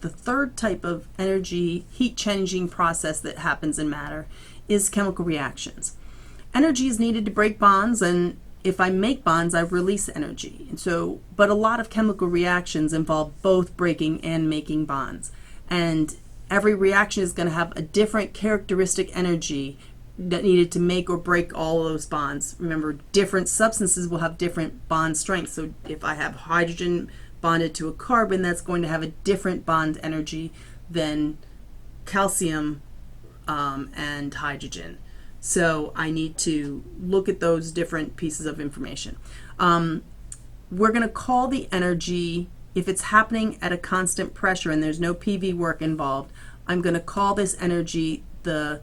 the third type of energy heat changing process that happens in matter is chemical reactions. Energy is needed to break bonds, and if I make bonds, I release energy. And so, but a lot of chemical reactions involve both breaking and making bonds. And every reaction is going to have a different characteristic energy that needed to make or break all of those bonds. Remember, different substances will have different bond strengths. So if I have hydrogen bonded to a carbon, that's going to have a different bond energy than calcium and hydrogen. So I need to look at those different pieces of information. We're going to call the energy, if it's happening at a constant pressure and there's no PV work involved, I'm going to call this energy the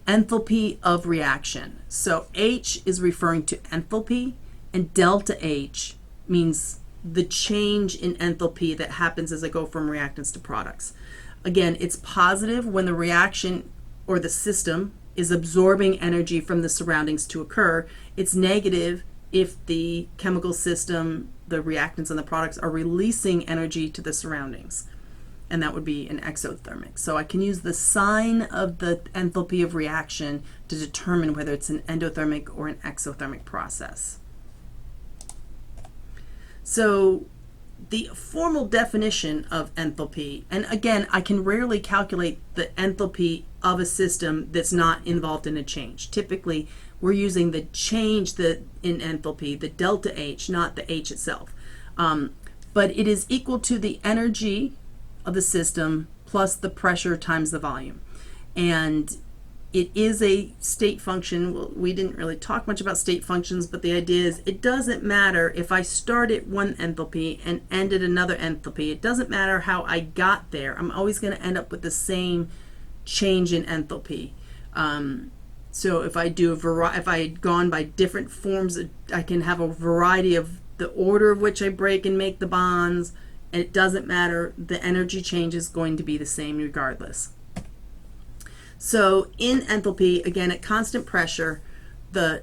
enthalpy of reaction. So H is referring to enthalpy, and delta H means the change in enthalpy that happens as I go from reactants to products. Again, it's positive when the reaction or the system is absorbing energy from the surroundings to occur. It's negative if the chemical system, the reactants and the products are releasing energy to the surroundings. And that would be an exothermic. So I can use the sign of the enthalpy of reaction to determine whether it's an endothermic or an exothermic process. So the formal definition of enthalpy, and again, I can rarely calculate the enthalpy of a system that's not involved in a change. Typically, we're using the change in enthalpy, the delta H, not the H itself. But it is equal to the energy of the system plus the pressure times the volume. And it is a state function. Well, we didn't really talk much about state functions, but the idea is it doesn't matter if I start at one enthalpy and end at another enthalpy. It doesn't matter how I got there. I'm always going to end up with the same change in enthalpy. So if I do if I had gone by different forms, I can have a variety of the order of which I break and make the bonds. And it doesn't matter, the energy change is going to be the same regardless. So in enthalpy, again, at constant pressure, the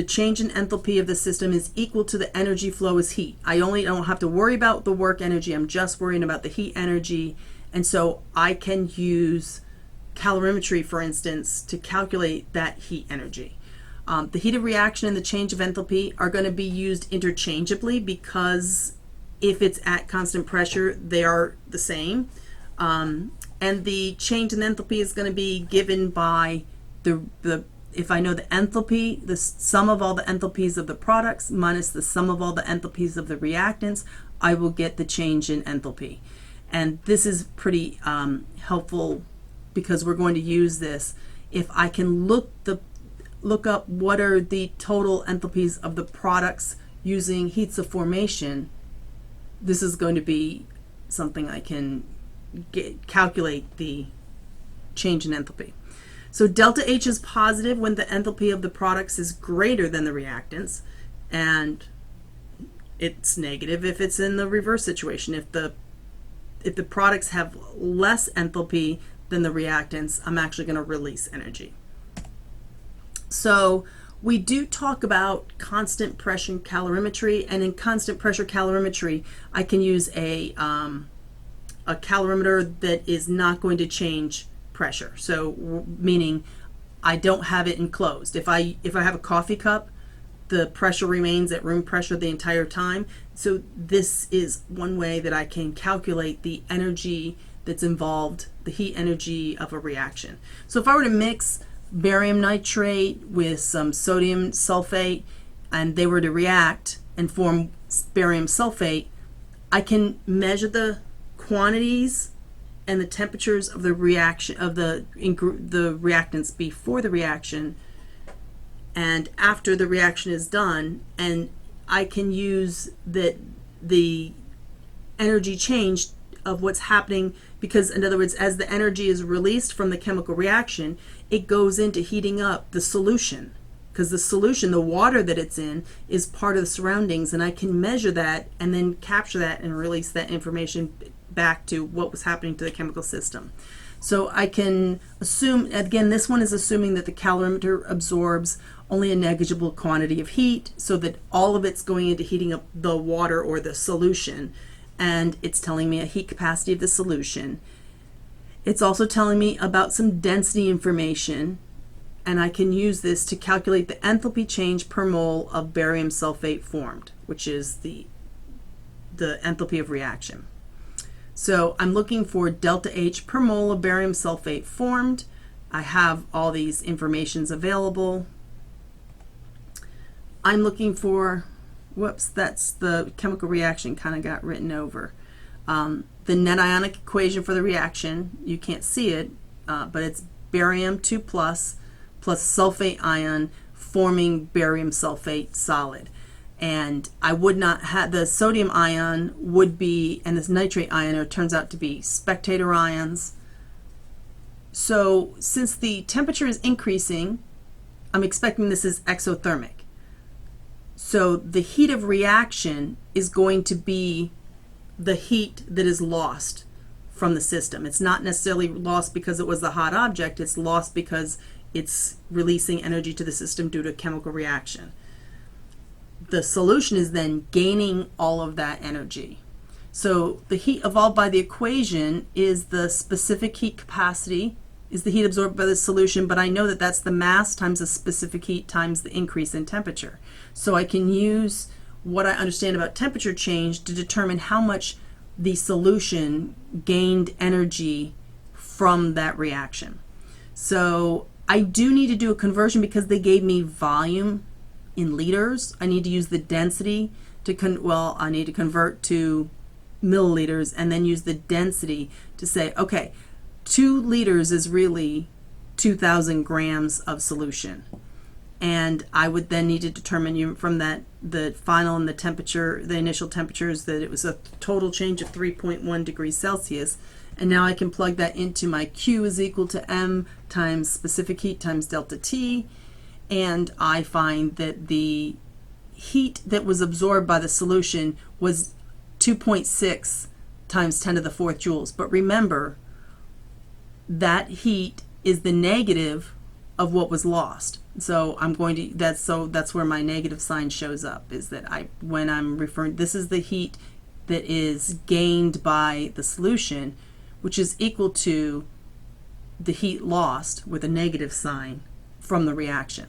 change in enthalpy of the system is equal to the energy flow as heat. I don't have to worry about the work energy, I'm just worrying about the heat energy. And so I can use calorimetry, for instance, to calculate that heat energy. The heat of reaction and the change of enthalpy are going to be used interchangeably because if it's at constant pressure, they are the same. And the change in enthalpy is going to be given by if I know the enthalpy, the sum of all the enthalpies of the products minus the sum of all the enthalpies of the reactants, I will get the change in enthalpy. And this is pretty helpful because we're going to use this. If I can look up what are the total enthalpies of the products using heats of formation, this is going to be something I can calculate the change in enthalpy. So delta H is positive when the enthalpy of the products is greater than the reactants, and it's negative if it's in the reverse situation. If the products have less enthalpy than the reactants, I'm actually going to release energy. So we do talk about constant pressure calorimetry, and in constant pressure calorimetry, I can use a calorimeter that is not going to change pressure. So meaning I don't have it enclosed. If I have a coffee cup, the pressure remains at room pressure the entire time. So this is one way that I can calculate the energy that's involved, the heat energy of a reaction. So if I were to mix barium nitrate with some sodium sulfate and they were to react and form barium sulfate, I can measure the quantities and the temperatures of the reaction of the reactants before the reaction and after the reaction is done, and I can use the energy change of what's happening, because in other words, as the energy is released from the chemical reaction, it goes into heating up the solution, because the solution, the water that it's in, is part of the surroundings, and I can measure that and then capture that and release that information back to what was happening to the chemical system. So I can assume, again, this one is assuming that the calorimeter absorbs only a negligible quantity of heat, so that all of it's going into heating up the water or the solution, and it's telling me a heat capacity of the solution. It's also telling me about some density information, and I can use this to calculate the enthalpy change per mole of barium sulfate formed, which is the enthalpy of reaction. So I'm looking for delta H per mole of barium sulfate formed. I have all these informations available. I'm looking for, whoops, that's the chemical reaction kind of got written over. The net ionic equation for the reaction, you can't see it, but it's barium 2 plus sulfate ion forming barium sulfate solid. And I would not have, the sodium ion would be, and this nitrate ion, it turns out to be spectator ions. So since the temperature is increasing, I'm expecting this is exothermic. So the heat of reaction is going to be the heat that is lost from the system. It's not necessarily lost because it was a hot object, it's lost because it's releasing energy to the system due to a chemical reaction. The solution is then gaining all of that energy. So the heat evolved by the equation is the specific heat capacity, is the heat absorbed by the solution, but I know that that's the mass times the specific heat times the increase in temperature. So I can use what I understand about temperature change to determine how much the solution gained energy from that reaction. So I do need to do a conversion because they gave me volume in liters. I need to use the density to I need to convert to milliliters and then use the density to say, okay, 2 liters is really 2,000 grams of solution. And I would then need to determine from that the final and the temperature, the initial temperatures, that it was a total change of 3.1 degrees Celsius. And now I can plug that into my Q is equal to M times specific heat times delta T. And I find that the heat that was absorbed by the solution was 2.6 times 10 to the 4th joules. But remember, that heat is the negative of what was lost. So I'm going to, that's where my negative sign shows up, is that when I'm referring, this is the heat that is gained by the solution, which is equal to the heat lost with a negative sign from the reaction.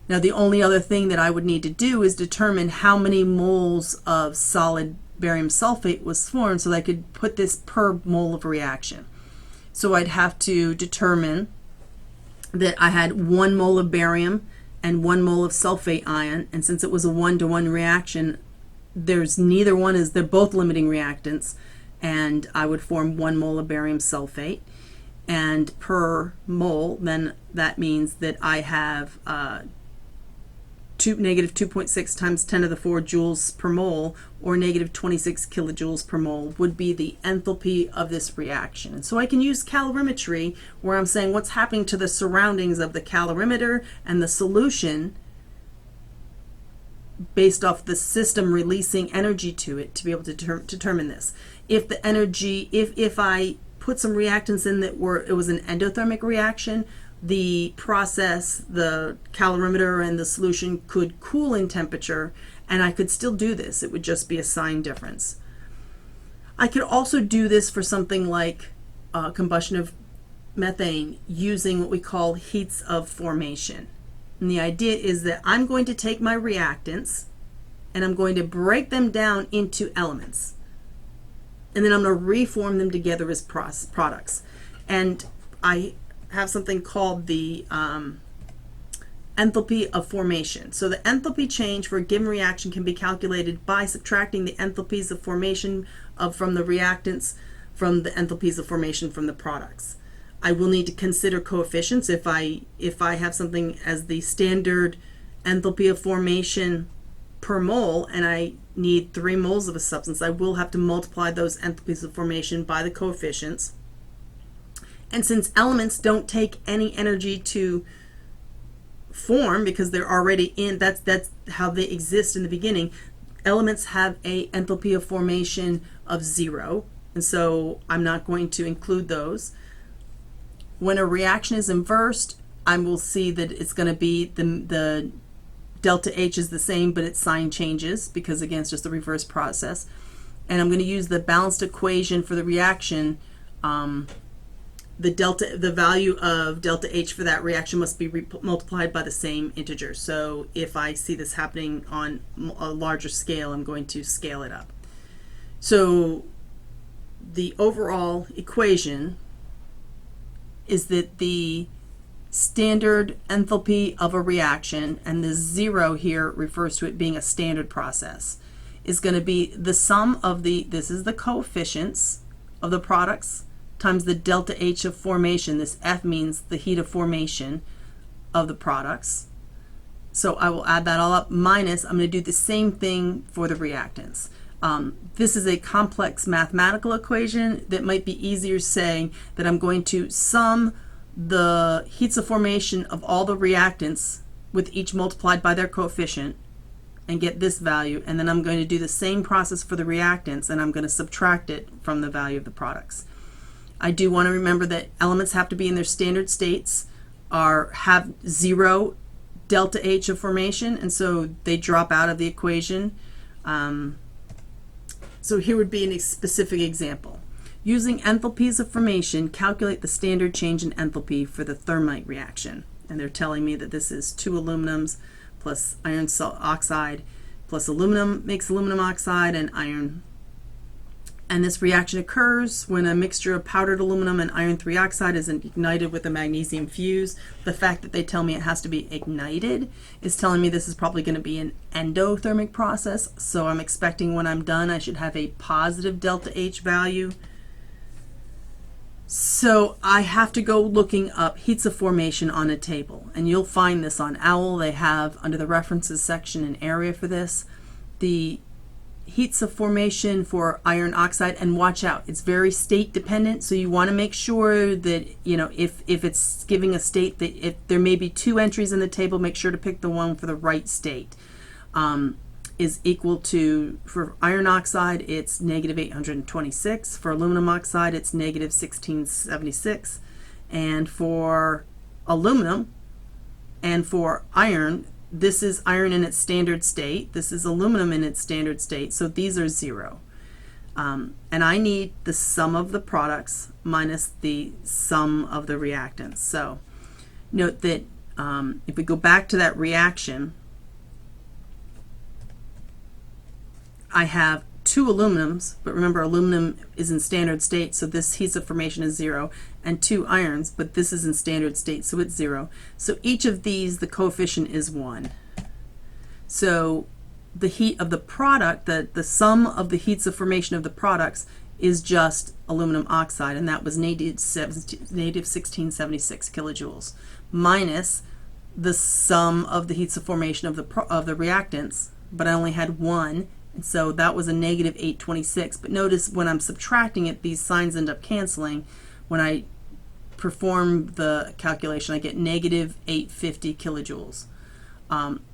Now the only other thing that I would need to do is determine how many moles of solid barium sulfate was formed so that I could put this per mole of reaction. So I'd have to determine that I had 1 mole of barium and 1 mole of sulfate ion, and since it was a 1-to-1 reaction, there's neither one is, they're both limiting reactants, and I would form 1 mole of barium sulfate. And per mole, then that means that I have negative 2.6 times 10 to the 4 joules per mole, or negative 26 kilojoules per mole, would be the enthalpy of this reaction. And so I can use calorimetry, where I'm saying what's happening to the surroundings of the calorimeter and the solution based off the system releasing energy to it, to be able to determine this. If the energy, if I put some reactants in that it was an endothermic reaction, the process, the calorimeter and the solution could cool in temperature, and I could still do this. It would just be a sign difference. I could also do this for something like combustion of methane using what we call heats of formation. And the idea is that I'm going to take my reactants and I'm going to break them down into elements. And then I'm going to reform them together as products. And I have something called the enthalpy of formation. So the enthalpy change for a given reaction can be calculated by subtracting the enthalpies of formation from the reactants from the enthalpies of formation from the products. I will need to consider coefficients. If I have something as the standard enthalpy of formation per mole and I need 3 moles of a substance, I will have to multiply those enthalpies of formation by the coefficients. And since elements don't take any energy to form because they're already in, that's how they exist in the beginning, elements have a enthalpy of formation of 0, and so I'm not going to include those. When a reaction is inversed, I will see that it's going to be the delta H is the same, but its sign changes because, again, it's just the reverse process. and I'm going to use the balanced equation for the reaction. The value of delta H for that reaction must be multiplied by the same integer. So if I see this happening on a larger scale, I'm going to scale it up. So the overall equation is that the standard enthalpy of a reaction, and the 0 here refers to it being a standard process, is going to be the sum of this is the coefficients of the products times the delta H of formation. This F means the heat of formation of the products. So I will add that all up minus, I'm going to do the same thing for the reactants. This is a complex mathematical equation that might be easier saying that I'm going to sum the heats of formation of all the reactants with each multiplied by their coefficient and get this value, and then I'm going to do the same process for the reactants, and I'm going to subtract it from the value of the products. I do want to remember that elements have to be in their standard states, have 0 delta H of formation, and so they drop out of the equation. So here would be a specific example. Using enthalpies of formation, calculate the standard change in enthalpy for the thermite reaction. And they're telling me that this is 2 aluminums plus iron oxide plus aluminum makes aluminum oxide and iron. And this reaction occurs when a mixture of powdered aluminum and iron 3 oxide is ignited with a magnesium fuse. The fact that they tell me it has to be ignited is telling me this is probably going to be an endothermic process. So I'm expecting when I'm done I should have a positive delta H value. So I have to go looking up heats of formation on a table. And you'll find this on OWL. They have under the references section an area for this. The heats of formation for iron oxide, and watch out, it's very state dependent, so you want to make sure that, you know, if it's giving a state that if there may be 2 entries in the table, make sure to pick the one for the right state. Is equal to, for iron oxide it's negative 826, for aluminum oxide it's negative 1676, and for aluminum and for iron, this is iron in its standard state, this is aluminum in its standard state, so these are 0. And I need the sum of the products minus the sum of the reactants. So note that if we go back to that reaction, I have 2 aluminums, but remember aluminum is in standard state, so this heats of formation is 0, and 2 irons, but this is in standard state, so it's 0. So each of these, the coefficient is 1. So the heat of the product, the sum of the heats of formation of the products is just aluminum oxide, and that was negative 1676 kilojoules, minus the sum of the heats of formation of the reactants, but I only had 1, and so that was a negative 826. But notice when I'm subtracting it, these signs end up canceling. When I perform the calculation, I get negative 850 kilojoules.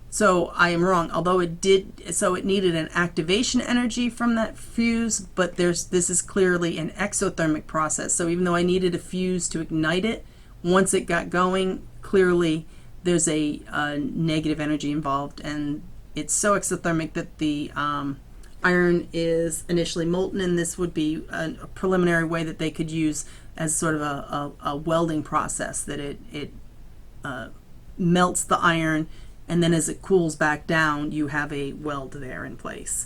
So I am wrong, although it needed an activation energy from that fuse, but this is clearly an exothermic process. So even though I needed a fuse to ignite it, once it got going, clearly there's a negative energy involved, and it's so exothermic that the iron is initially molten, and this would be a preliminary way that they could use as sort of a welding process, that it melts the iron, and then as it cools back down, you have a weld there in place.